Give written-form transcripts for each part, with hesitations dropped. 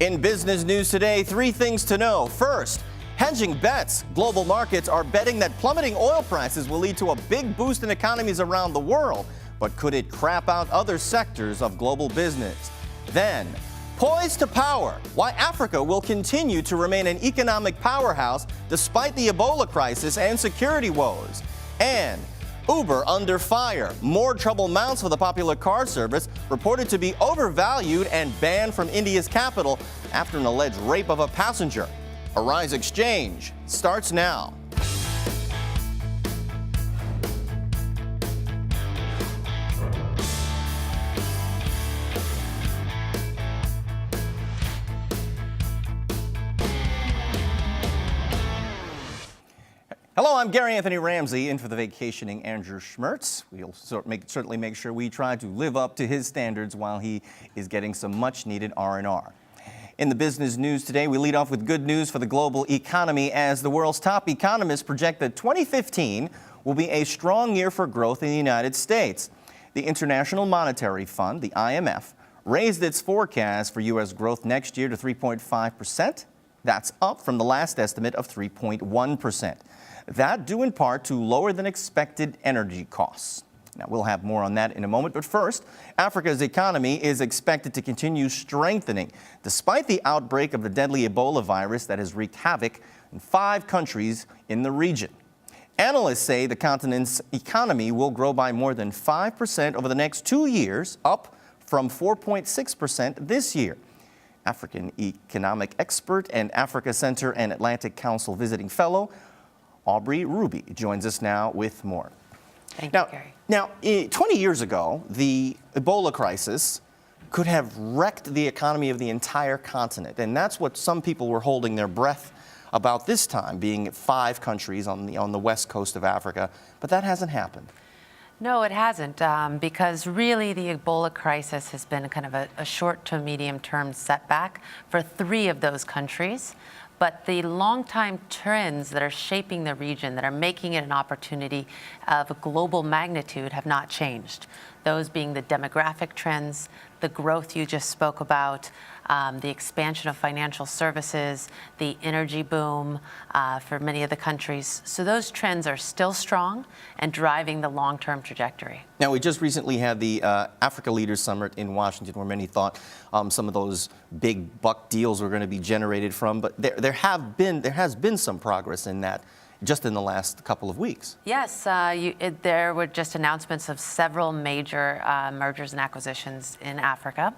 In business news today, 3 things to know. First, hedging bets. Global markets are betting that plummeting oil prices will lead to a big boost in economies around the world. But could it crap out other sectors of global business? Then, poised to power. Why Africa will continue to remain an economic powerhouse despite the Ebola crisis and security woes. And Uber under fire. More trouble mounts for the popular car service, reported to be overvalued and banned from India's capital after an alleged rape of a passenger. Arise Xchange starts now. Hello, I'm Gary Anthony Ramsay, in for the vacationing Andrew Schmertz. We'll certainly make sure we try to live up to his standards while he is getting some much-needed R&R. In the business news today, we lead off with good news for the global economy as the world's top economists project that 2015 will be a strong year for growth in the United States. The International Monetary Fund, the IMF, raised its forecast for U.S. growth next year to 3.5%. That's up from the last estimate of 3.1%. That due in part to lower than expected energy costs. Now, we'll have more on that in a moment, but first, Africa's economy is expected to continue strengthening despite the outbreak of the deadly Ebola virus that has wreaked havoc in 5 countries in the region. Analysts say the continent's economy will grow by more than 5% over the next 2 years, up from 4.6% this year. African economic expert and Africa Center and Atlantic Council visiting fellow Aubrey Hruby joins us now with more. Thank you, Gary. Now, 20 years ago, the Ebola crisis could have wrecked the economy of the entire continent. And that's what some people were holding their breath about this time, being 5 countries on the west coast of Africa. But that hasn't happened. No, it hasn't, because really the Ebola crisis has been kind of a short to medium term setback for 3 of those countries. But the long-time trends that are shaping the region, that are making it an opportunity of a global magnitude, have not changed. Those being the demographic trends, the growth you just spoke about, the expansion of financial services, the energy boom for many of the countries. So those trends are still strong and driving the long-term trajectory. Now, we just recently had the Africa Leaders Summit in Washington, where many thought some of those big buck deals were going to be generated from, but there has been some progress in that just in the last couple of weeks. Yes, there were just announcements of several major mergers and acquisitions in Africa.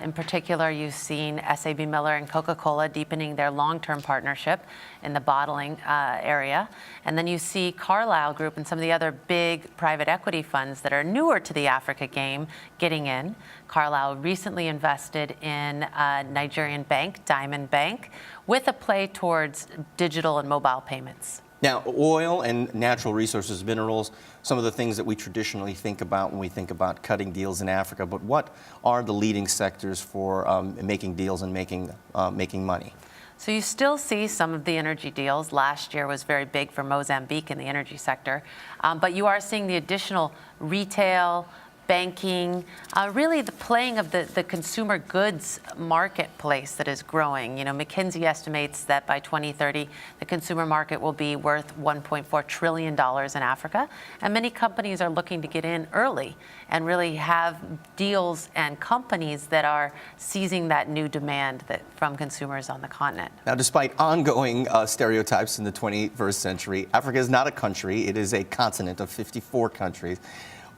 In particular, you've seen SAB Miller and Coca-Cola deepening their long-term partnership in the bottling area. And then you see Carlyle Group and some of the other big private equity funds that are newer to the Africa game getting in. Carlyle recently invested in a Nigerian bank, Diamond Bank, with a play towards digital and mobile payments. Now, oil and natural resources, minerals, some of the things that we traditionally think about when we think about cutting deals in Africa, but what are the leading sectors for making deals and making money? So you still see some of the energy deals. Last year was very big for Mozambique in the energy sector, but you are seeing the additional retail, banking, really the playing of the consumer goods marketplace that is growing. You know, McKinsey estimates that by 2030, the consumer market will be worth $1.4 trillion in Africa. And many companies are looking to get in early and really have deals and companies that are seizing that new demand from consumers on the continent. Now, despite ongoing stereotypes in the 21st century, Africa is not a country. It is a continent of 54 countries.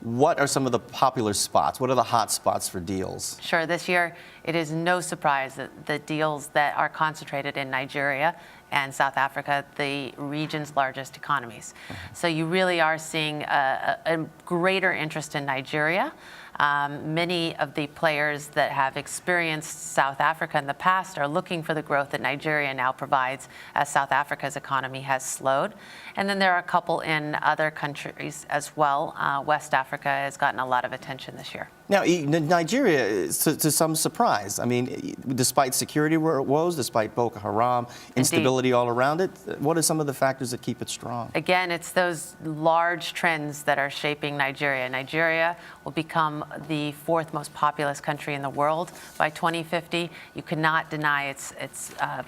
What are some of the popular spots? What are the hot spots for deals? Sure. This year, it is no surprise that the deals that are concentrated in Nigeria and South Africa, the region's largest economies. So you really are seeing a greater interest in Nigeria. Many of the players that have experienced South Africa in the past are looking for the growth that Nigeria now provides as South Africa's economy has slowed. And then there are a couple in other countries as well. West Africa has gotten a lot of attention this year. Now, Nigeria, to some surprise, I mean, despite security woes, despite Boko Haram, instability all around it, what are some of the factors that keep it strong? Again, it's those large trends that are shaping Nigeria. Nigeria will become the fourth most populous country in the world by 2050. You cannot deny its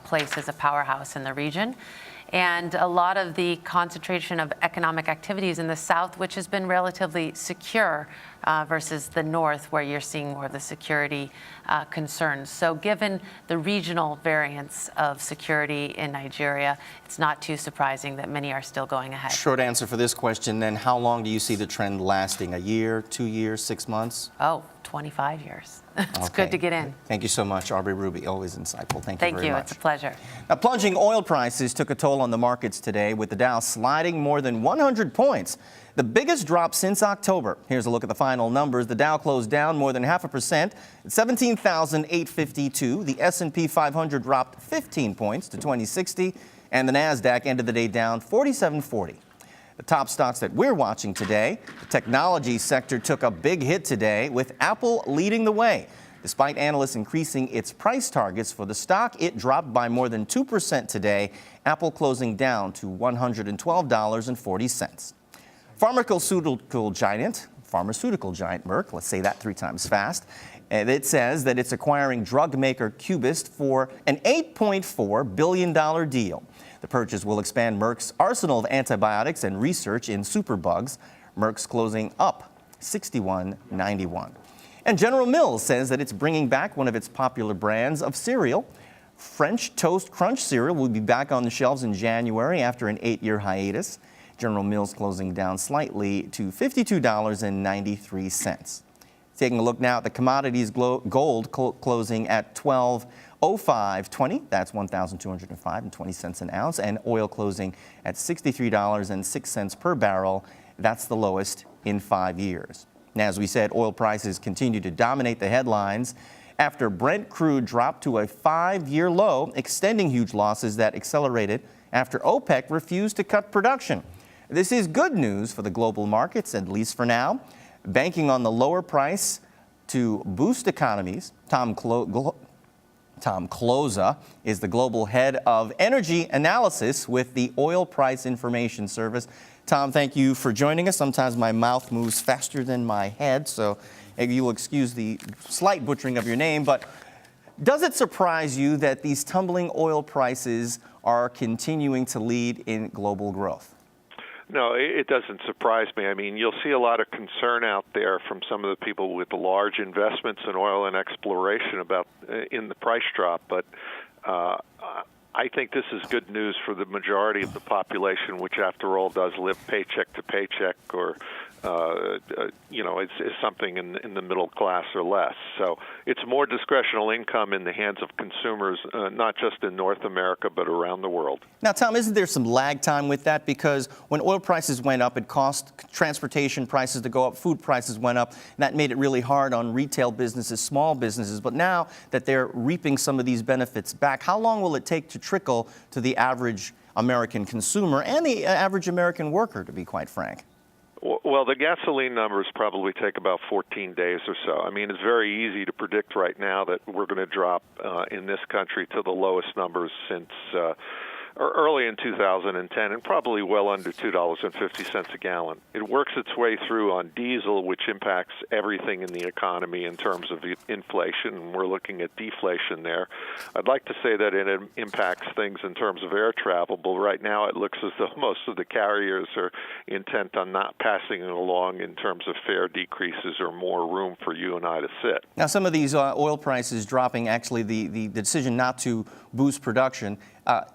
place as a powerhouse in the region. And a lot of the concentration of economic activities in the south, which has been relatively secure versus the north, where you're seeing more of the security concerns. So given the regional variance of security in Nigeria, it's not too surprising that many are still going ahead. Short answer for this question, then, how long do you see the trend lasting? A year, 2 years, 6 months? Oh, 25 years. It's Okay. good to get in. Thank you so much, Aubrey Hruby. Always insightful. Thank you very much. It's a pleasure. Now, plunging oil prices took a toll on the markets today, with the Dow sliding more than 100 points. The biggest drop since October. Here's a look at the final numbers. The Dow closed down more than 0.5% at 17,852. The S&P 500 dropped 15 points to 2060, and the Nasdaq ended the day down 4740. The top stocks that we're watching today, the technology sector took a big hit today, with Apple leading the way. Despite analysts increasing its price targets for the stock, it dropped by more than 2% today, Apple closing down to $112.40. Pharmaceutical giant Merck, let's say that 3 times fast, and it says that it's acquiring drug maker Cubist for an $8.4 billion deal. The purchase will expand Merck's arsenal of antibiotics and research in superbugs. Merck's closing up 61.91. And General Mills says that it's bringing back one of its popular brands of cereal. French Toast Crunch cereal will be back on the shelves in January after an 8-year hiatus. General Mills closing down slightly to $52.93. Taking a look now at the commodities, gold closing at $12.0520. That's $1,205.20 an ounce. And oil closing at $63.06 per barrel. That's the lowest in 5 years. Now, as we said, oil prices continue to dominate the headlines after Brent crude dropped to a 5-year low, extending huge losses that accelerated after OPEC refused to cut production. This is good news for the global markets, at least for now. Banking on the lower price to boost economies, Tom Kloza is the global head of energy analysis with the Oil Price Information Service. Tom, thank you for joining us. Sometimes my mouth moves faster than my head, so you'll excuse the slight butchering of your name. But does it surprise you that these tumbling oil prices are continuing to lead in global growth? No, it doesn't surprise me. I mean, you'll see a lot of concern out there from some of the people with large investments in oil and exploration about in the price drop, but I think this is good news for the majority of the population, which, after all, does live paycheck to paycheck, or it's something in the middle class or less. So it's more discretionary income in the hands of consumers, not just in North America, but around the world. Now, Tom, isn't there some lag time with that? Because when oil prices went up, it cost transportation prices to go up, food prices went up, and that made it really hard on retail businesses, small businesses. But now that they're reaping some of these benefits back, how long will it take to trickle to the average American consumer and the average American worker, to be quite frank? Well, the gasoline numbers probably take about 14 days or so. I mean, it's very easy to predict right now that we're going to drop in this country to the lowest numbers since early in 2010, and probably well under $2.50 a gallon. It works its way through on diesel, which impacts everything in the economy in terms of inflation, and we're looking at deflation there. I'd like to say that it impacts things in terms of air travel, but right now it looks as though most of the carriers are intent on not passing it along in terms of fare decreases or more room for you and I to sit. Now, some of these oil prices dropping, actually the decision not to boost production,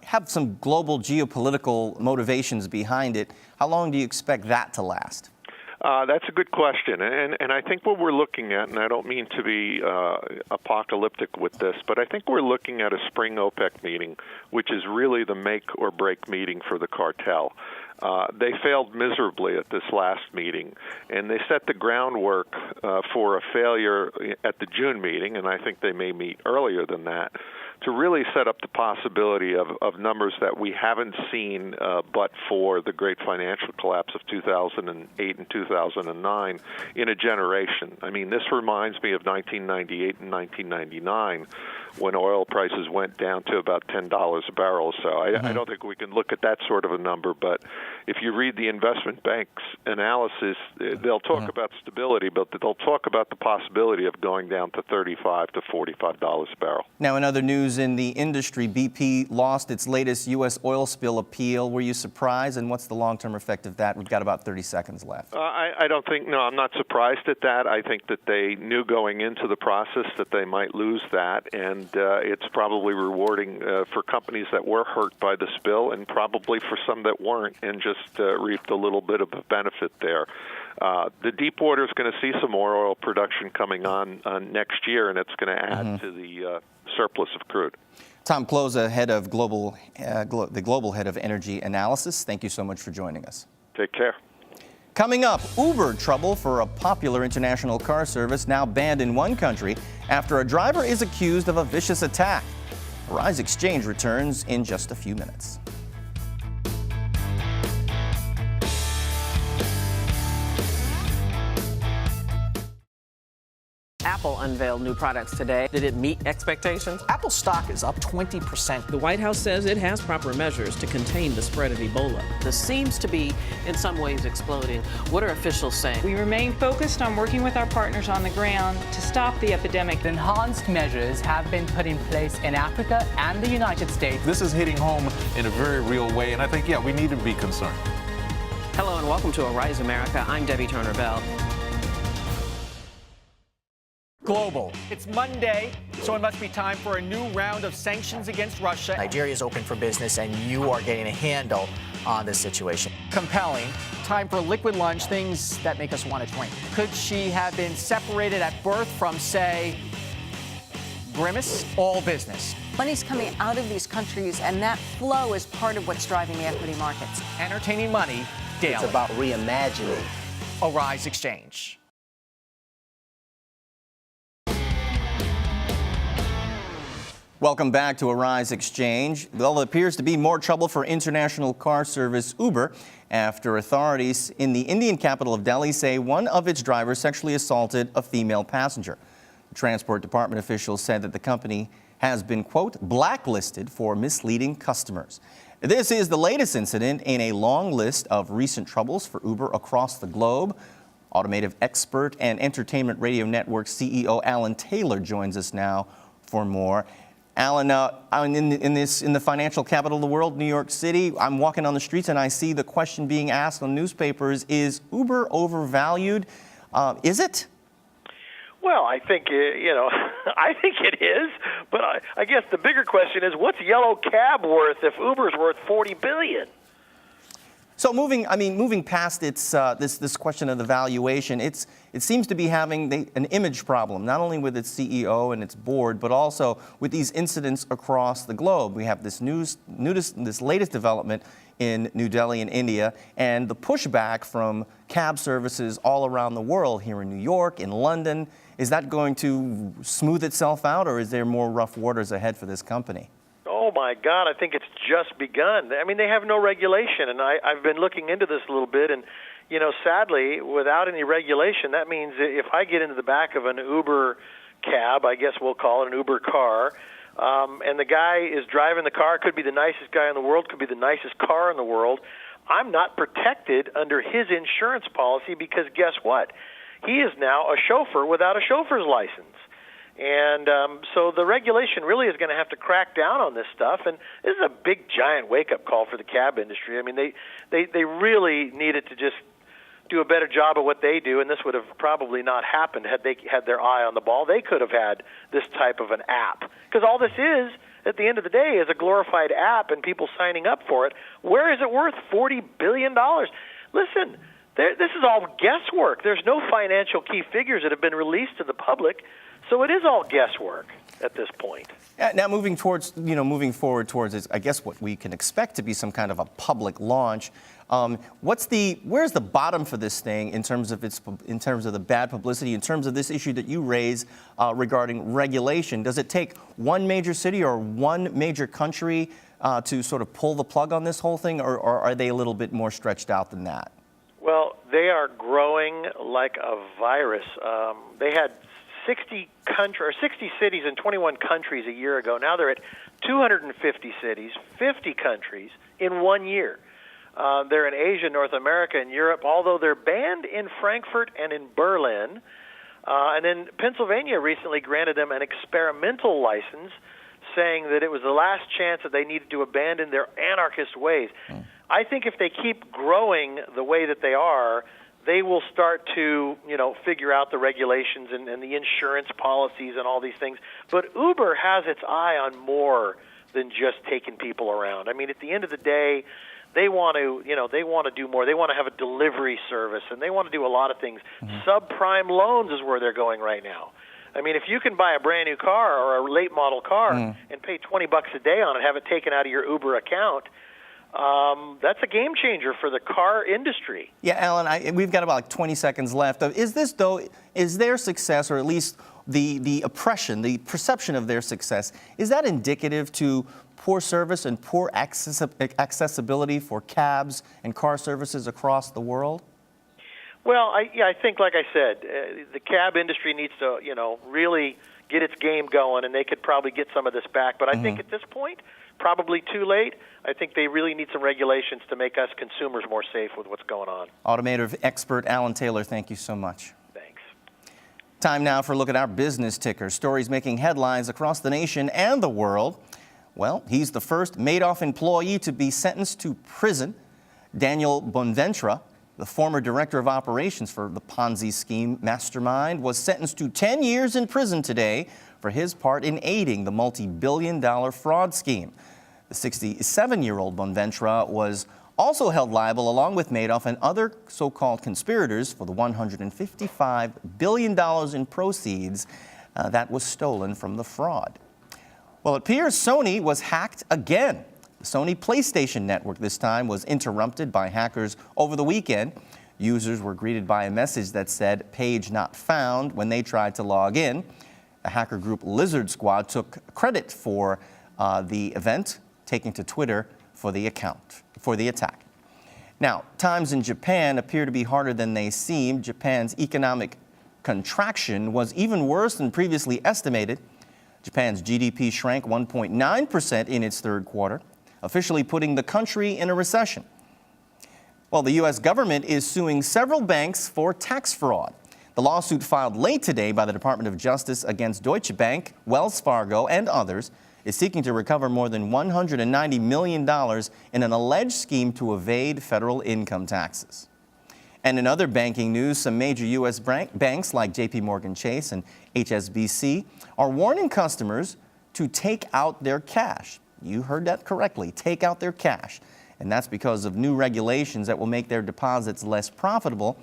have some global geopolitical motivations behind it. How long do you expect that to last? That's a good question, and I think what we're looking at, and I don't mean to be apocalyptic with this, but I think we're looking at a spring OPEC meeting, which is really the make or break meeting for the cartel. They failed miserably at this last meeting, and they set the groundwork for a failure at the June meeting, and I think they may meet earlier than that. to really set up the possibility of numbers that we haven't seen but for the great financial collapse of 2008 and 2009 in a generation. I mean, this reminds me of 1998 and 1999 when oil prices went down to about $10 a barrel. So I don't think we can look at that sort of a number, but if you read the investment bank's analysis, they'll talk about stability, but they'll talk about the possibility of going down to $35 to $45 a barrel. Now, in other news in the industry, BP lost its latest U.S. oil spill appeal. Were you surprised, and what's the long-term effect of that? We've got about 30 seconds left. I don't think, no, I'm not surprised at that. I think that they knew going into the process that they might lose that, and it's probably rewarding for companies that were hurt by the spill and probably for some that weren't and just reaped a little bit of a benefit there. The deep water is going to see some more oil production coming on next year, and it's going to add to the surplus of crude. Tom Kloza, head of the global head of energy analysis. Thank you so much for joining us. Take care. Coming up, Uber trouble for a popular international car service now banned in one country after a driver is accused of a vicious attack. Rise Xchange returns in just a few minutes. Apple unveiled new products today. Did it meet expectations? Apple stock is up 20%. The White House says it has proper measures to contain the spread of Ebola. This seems to be, in some ways, exploding. What are officials saying? We remain focused on working with our partners on the ground to stop the epidemic. Enhanced measures have been put in place in Africa and the United States. This is hitting home in a very real way, and I think, we need to be concerned. Hello and welcome to Arise America. I'm Debbie Turner-Bell. Global. It's Monday, so it must be time for a new round of sanctions against Russia. Nigeria is open for business, and you are getting a handle on this situation. Compelling. Time for liquid lunch, things that make us want to drink. Could she have been separated at birth from, say, Grimace? All business. Money's coming out of these countries, and that flow is part of what's driving the equity markets. Entertaining money daily. It's about reimagining. Arise Xchange. Welcome back to Arise Xchange. Well, it appears to be more trouble for international car service Uber after authorities in the Indian capital of Delhi say one of its drivers sexually assaulted a female passenger. The Transport Department officials said that the company has been, quote, blacklisted for misleading customers. This is the latest incident in a long list of recent troubles for Uber across the globe. Automotive expert and Entertainment Radio Network CEO Alan Taylor joins us now for more. Alan, in the financial capital of the world, New York City, I'm walking on the streets and I see the question being asked on newspapers, is Uber overvalued? Is it? Well, I think, I think it is. But I guess the bigger question is, what's Yellow Cab worth if Uber's worth $40 billion? So moving past its this question of the valuation, it seems to be having an image problem, not only with its CEO and its board, but also with these incidents across the globe. We have this latest development in New Delhi in India, and the pushback from cab services all around the world, here in New York, in London. Is that going to smooth itself out, or is there more rough waters ahead for this company? Oh, my God, I think it's just begun. I mean, they have no regulation, and I've been looking into this a little bit, and, sadly, without any regulation, that means if I get into the back of an Uber cab, I guess we'll call it an Uber car, and the guy is driving the car, could be the nicest guy in the world, could be the nicest car in the world, I'm not protected under his insurance policy because guess what? He is now a chauffeur without a chauffeur's license. And so the regulation really is going to have to crack down on this stuff, and this is a big, giant wake-up call for the cab industry. I mean, they really needed to just do a better job of what they do, and this would have probably not happened had they had their eye on the ball. They could have had this type of an app, because all this is, at the end of the day, is a glorified app and people signing up for it. Where is it worth $40 billion? Listen, this is all guesswork. There's no financial key figures that have been released to the public. So it is all guesswork. at this point. Now, moving forward towards, I guess, what we can expect to be some kind of a public launch. Where's the bottom for this thing in terms of the bad publicity, in terms of this issue that you raise regarding regulation? Does it take one major city or one major country to sort of pull the plug on this whole thing, or are they a little bit more stretched out than that? Well, they are growing like a virus. They had 60 cities in 21 countries a year ago. Now they're at 250 cities, 50 countries in 1 year. They're in Asia, North America, and Europe, although they're banned in Frankfurt and in Berlin. And then Pennsylvania recently granted them an experimental license, saying that it was the last chance that they needed to abandon their anarchist ways. I think if they keep growing the way that they are, they will start to, figure out the regulations and the insurance policies and all these things. But Uber has its eye on more than just taking people around. I mean, at the end of the day, they want to, they want to do more. They want to have a delivery service, and they want to do a lot of things. Subprime loans is where they're going right now. I mean, if you can buy a brand new car or a late model car and pay $20 a day on it, have it taken out of your Uber account, that's a game changer for the car industry. Yeah, Alan, we've got about like 20 seconds left. Is their success, or at least the perception of their success, is that indicative to poor service and poor accessibility for cabs and car services across the world? Well, I think, like I said, the cab industry needs to, really get its game going, and they could probably get some of this back. But I think at this point, probably too late. I think they really need some regulations to make us consumers more safe with what's going on. Automotive expert Alan Taylor, thank you so much. Thanks. Time now for a look at our business ticker. Stories making headlines across the nation and the world. Well, he's the first Madoff employee to be sentenced to prison. Daniel Bonventre, the former director of operations for the Ponzi scheme mastermind, was sentenced to 10 years in prison today for his part in aiding the multi-billion-dollar fraud scheme. The 67-year-old Bonventre was also held liable, along with Madoff and other so-called conspirators, for the $155 billion in proceeds that was stolen from the fraud. Well, it appears Sony was hacked again. The Sony PlayStation network this time was interrupted by hackers over the weekend. Users were greeted by a message that said "page not found" when they tried to log in. The hacker group Lizard Squad took credit for the event, taking to Twitter for the attack. Now, times in Japan appear to be harder than they seem. Japan's economic contraction was even worse than previously estimated. Japan's GDP shrank 1.9% in its third quarter, officially putting the country in a recession. Well, the U.S. government is suing several banks for tax fraud. The lawsuit filed late today by the Department of Justice against Deutsche Bank, Wells Fargo, and others is seeking to recover more than $190 million in an alleged scheme to evade federal income taxes. And in other banking news, some major U.S. banks like JPMorgan Chase and HSBC are warning customers to take out their cash. You heard that correctly, take out their cash. And that's because of new regulations that will make their deposits less profitable.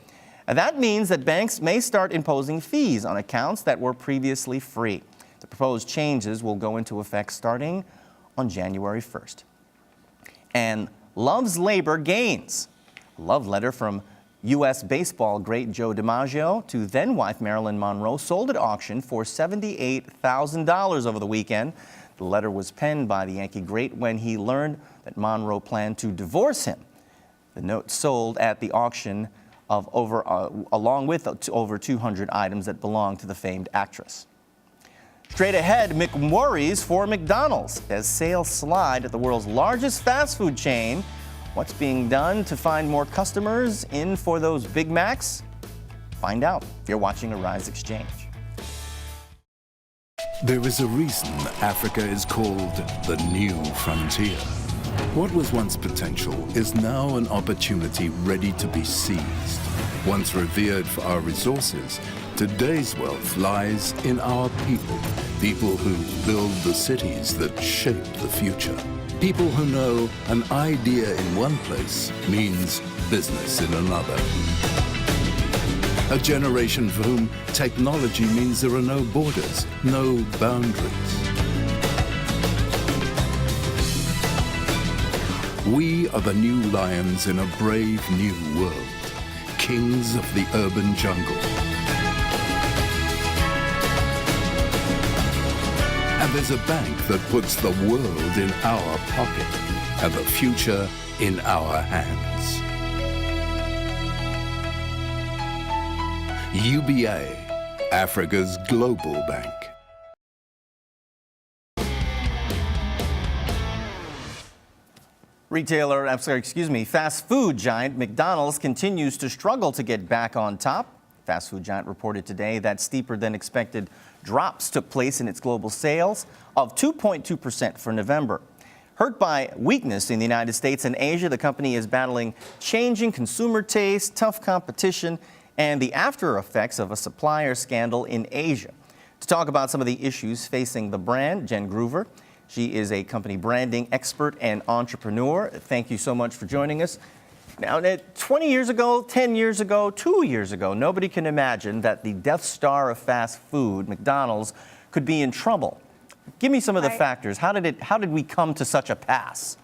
And that means that banks may start imposing fees on accounts that were previously free. The proposed changes will go into effect starting on January 1st. And loves labor gains. A love letter from U.S. baseball great Joe DiMaggio to then-wife Marilyn Monroe sold at auction for $78,000 over the weekend. The letter was penned by the Yankee great when he learned that Monroe planned to divorce him. The note sold at the auction of along with over 200 items that belonged to the famed actress. Straight ahead, McWorries for McDonald's as sales slide at the world's largest fast food chain. What's being done to find more customers in for those Big Macs? Find out if you're watching Arise Xchange. There is a reason Africa is called the new frontier. What was once potential is now an opportunity ready to be seized. Once revered for our resources, today's wealth lies in our people. People who build the cities that shape the future. People who know an idea in one place means business in another. A generation for whom technology means there are no borders, no boundaries. We are the new lions in a brave new world, kings of the urban jungle. And there's a bank that puts the world in our pocket and the future in our hands. UBA, Africa's global bank. Fast food giant McDonald's continues to struggle to get back on top. Fast food giant reported today that steeper than expected drops took place in its global sales of 2.2% for November. Hurt by weakness in the United States and Asia, the company is battling changing consumer tastes, tough competition, and the after effects of a supplier scandal in Asia. To talk about some of the issues facing the brand, Jen Groover. She is a company branding expert and entrepreneur. Thank you so much for joining us. Now, 20 years ago, 10 years ago, 2 years ago, nobody can imagine that the Death Star of fast food, McDonald's, could be in trouble. Give me some of the factors. How did we come to such a pass?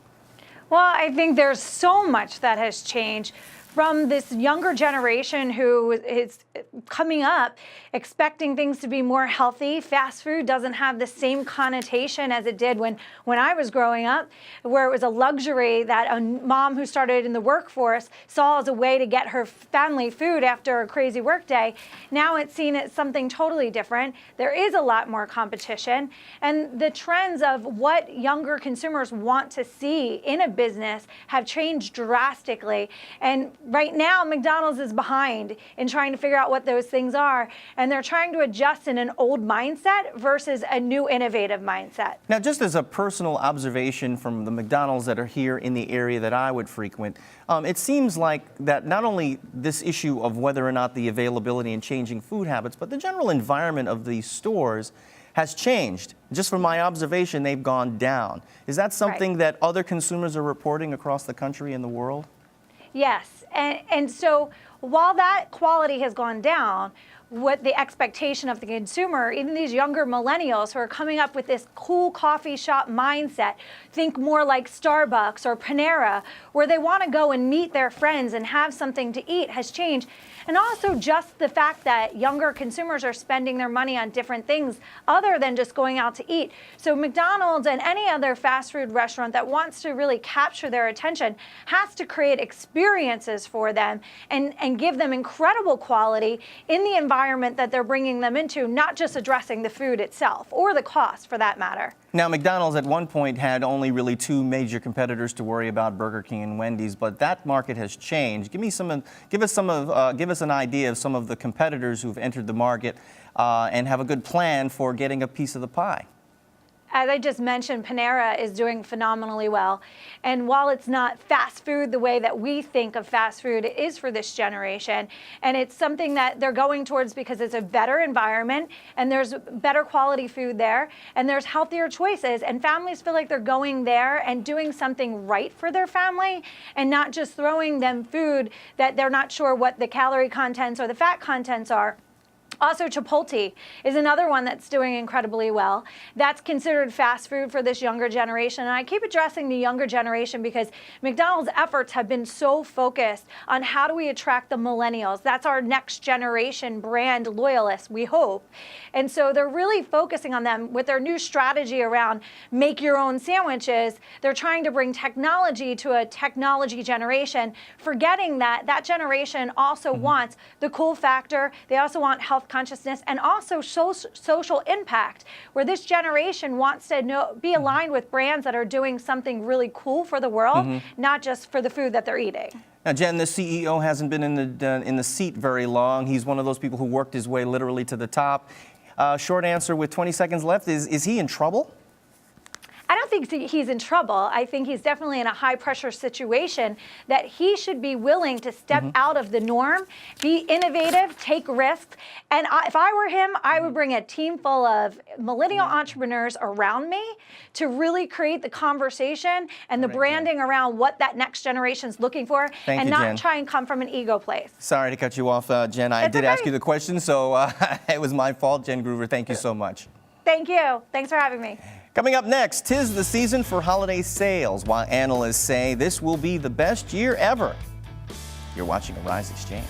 Well, I think there's so much that has changed from this younger generation who is coming up expecting things to be more healthy. Fast food doesn't have the same connotation as it did when I was growing up, where it was a luxury that a mom who started in the workforce saw as a way to get her family food after a crazy work day. Now it's seen as something totally different. There is a lot more competition, and the trends of what younger consumers want to see in a business have changed drastically. And right now, McDonald's is behind in trying to figure out what those things are, and they're trying to adjust in an old mindset versus a new innovative mindset. Now, just as a personal observation from the McDonald's that are here in the area that I would frequent, it seems like that not only this issue of whether or not the availability and changing food habits, but the general environment of these stores has changed. Just from my observation, they've gone down. Is that something that other consumers are reporting across the country and the world? Yes, and so while that quality has gone down, what the expectation of the consumer, even these younger millennials who are coming up with this cool coffee shop mindset, think more like Starbucks or Panera, where they want to go and meet their friends and have something to eat, has changed. And also just the fact that younger consumers are spending their money on different things other than just going out to eat. So McDonald's and any other fast food restaurant that wants to really capture their attention has to create experiences for them and give them incredible quality in the environment that they're bringing them into, not just addressing the food itself or the cost for that matter. Now, McDonald's at one point had only really two major competitors to worry about, Burger King and Wendy's, but that market has changed. Give us an idea of some of the competitors who've entered the market and have a good plan for getting a piece of the pie. As I just mentioned, Panera is doing phenomenally well. And while it's not fast food the way that we think of fast food, it is for this generation. And it's something that they're going towards because it's a better environment and there's better quality food there and there's healthier choices. And families feel like they're going there and doing something right for their family and not just throwing them food that they're not sure what the calorie contents or the fat contents are. Also, Chipotle is another one that's doing incredibly well. That's considered fast food for this younger generation. And I keep addressing the younger generation because McDonald's efforts have been so focused on how do we attract the millennials. That's our next generation brand loyalists, we hope. And so they're really focusing on them with their new strategy around make your own sandwiches. They're trying to bring technology to a technology generation, forgetting that that generation also wants the cool factor. They also want health consciousness and also social impact, where this generation wants to be aligned with brands that are doing something really cool for the world, not just for the food that they're eating. Now, Jen, the CEO hasn't been in the seat very long. He's one of those people who worked his way literally to the top. Short answer with 20 seconds left, is he in trouble? I don't think he's in trouble. I think he's definitely in a high pressure situation that he should be willing to step out of the norm, be innovative, take risks. And if I were him, I would bring a team full of millennial entrepreneurs around me to really create the conversation and the branding around what that next generation's looking for, and not try and come from an ego place. Sorry to cut you off, Jen. I did ask you the question, so it was my fault. Jen Groover, thank you so much. Thank you. Thanks for having me. Coming up next, 'tis the season for holiday sales, while analysts say this will be the best year ever. You're watching Arise Exchange.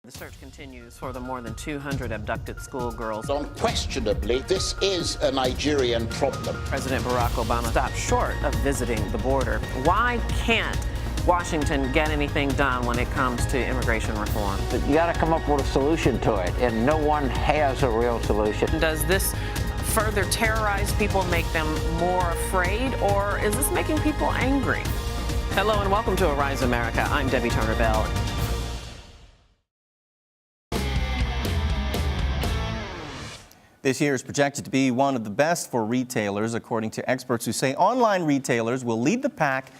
The search continues for the more than 200 abducted schoolgirls. Unquestionably, this is a Nigerian problem. President Barack Obama stopped short of visiting the border. Why can't Washington get anything done when it comes to immigration reform? You got to come up with a solution to it, and no one has a real solution. Does this further terrorize people, make them more afraid, or is this making people angry? Hello and welcome to Arise America. I'm Debbie Turner-Bell. This year is projected to be one of the best for retailers, according to experts who say online retailers will lead the pack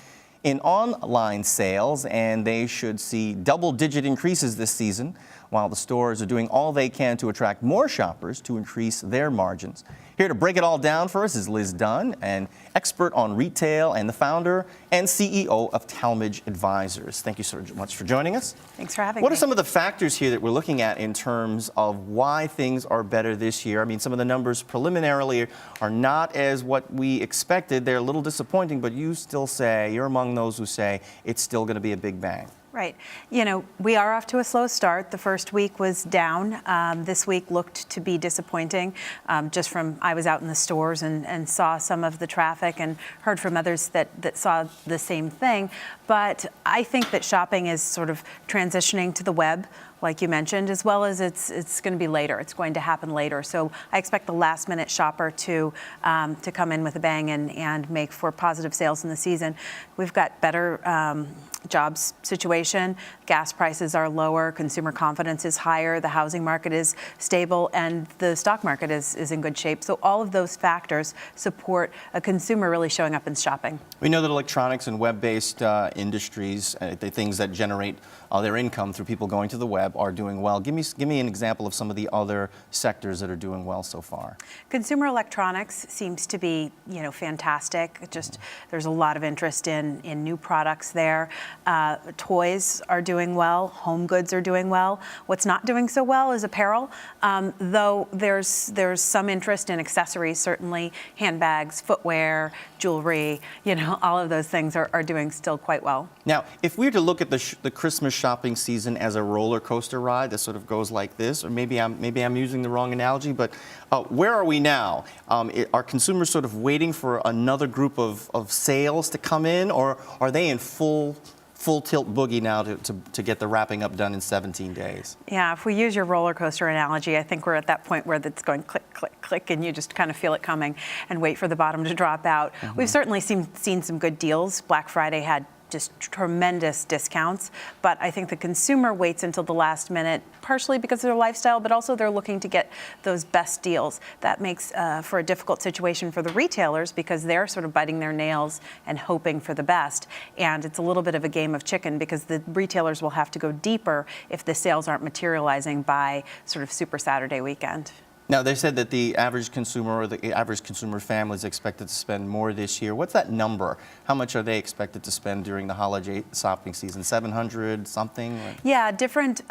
in online sales, and they should see double-digit increases this season, while the stores are doing all they can to attract more shoppers to increase their margins. Here to break it all down for us is Liz Dunn, an expert on retail and the founder and CEO of Talmadge Advisors. Thank you so much for joining us. Thanks for having me. What are some of the factors here that we're looking at in terms of why things are better this year? I mean, some of the numbers preliminarily are not as what we expected. They're a little disappointing, but you still say, you're among those who say it's still going to be a big bang. Right. You know, we are off to a slow start. The first week was down. This week looked to be disappointing. Just from, I was out in the stores and saw some of the traffic and heard from others that saw the same thing. But I think that shopping is sort of transitioning to the web, like you mentioned, as well as it's going to be later. It's going to happen later. So I expect the last minute shopper to come in with a bang and make for positive sales in the season. We've got better jobs situation. Gas prices are lower. Consumer confidence is higher. The housing market is stable, and the stock market is in good shape. So all of those factors support a consumer really showing up and shopping. We know that electronics and web-based industries, the things that generate their income through people going to the web, are doing well. Give me an example of some of the other sectors that are doing well so far. Consumer electronics seems to be, fantastic. Just there's a lot of interest in new products there. Toys are doing well. Home goods are doing well. What's not doing so well is apparel, though there's some interest in accessories, certainly handbags, footwear, jewelry, all of those things are doing still quite well. Now, if we were to look at the Christmas shopping season as a roller coaster ride that sort of goes like this, or maybe I'm using the wrong analogy, but where are we now? Are consumers sort of waiting for another group of sales to come in, or are they in full tilt boogie now to get the wrapping up done in 17 days? Yeah, if we use your roller coaster analogy, I think we're at that point where it's going click, click, click, and you just kind of feel it coming and wait for the bottom to drop out. We've certainly seen some good deals. Black Friday had just tremendous discounts, but I think the consumer waits until the last minute, partially because of their lifestyle, but also they're looking to get those best deals. That makes for a difficult situation for the retailers because they're sort of biting their nails and hoping for the best. And it's a little bit of a game of chicken because the retailers will have to go deeper if the sales aren't materializing by sort of Super Saturday weekend. Now, they said that the average consumer or the average consumer family is expected to spend more this year. What's that number? How much are they expected to spend during the holiday shopping season? 700 something? Yeah, different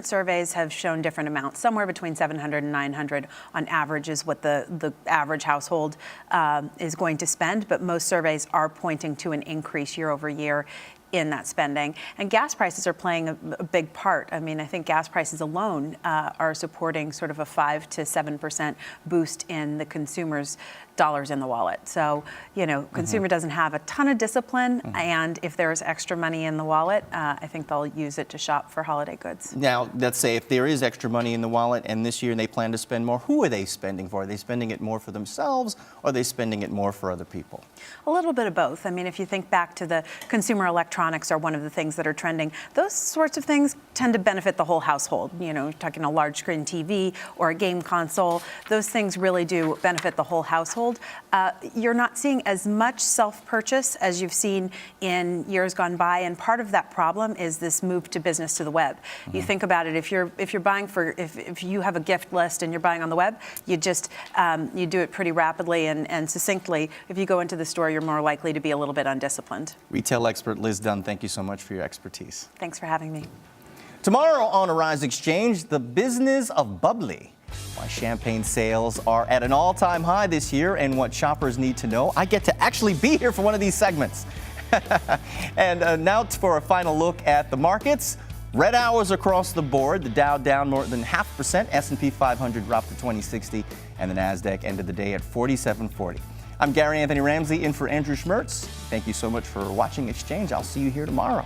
surveys have shown different amounts. Somewhere between 700 and 900 on average is what the average household is going to spend, but most surveys are pointing to an increase year over year in that spending. And gas prices are playing a big part. I mean, I think gas prices alone are supporting sort of a 5 to 7% boost in the consumer's dollars in the wallet. So, consumer doesn't have a ton of discipline, and if there's extra money in the wallet, I think they'll use it to shop for holiday goods. Now, let's say if there is extra money in the wallet and this year they plan to spend more, who are they spending for? Are they spending it more for themselves, or are they spending it more for other people? A little bit of both. I mean, if you think back to the consumer electronics are one of the things that are trending. Those sorts of things tend to benefit the whole household. You know, talking a large screen TV or a game console, those things really do benefit the whole household. You're not seeing as much self-purchase as you've seen in years gone by, and part of that problem is this move to business to the web. You think about it, if you're buying if you have a gift list and you're buying on the web, you just you do it pretty rapidly and succinctly. If you go into the store, you're more likely to be a little bit undisciplined. Retail expert Liz Dunn, thank you so much for your expertise. Thanks for having me. Tomorrow on Arise Exchange, the business of bubbly. Why champagne sales are at an all-time high this year and what shoppers need to know. I get to actually be here for one of these segments. And now for a final look at the markets. Red hours across the board. The Dow down more than 0.5%. S&P 500 dropped to 2060. And the NASDAQ ended the day at 4740. I'm Gary Anthony Ramsay in for Andrew Schmertz. Thank you so much for watching Exchange. I'll see you here tomorrow.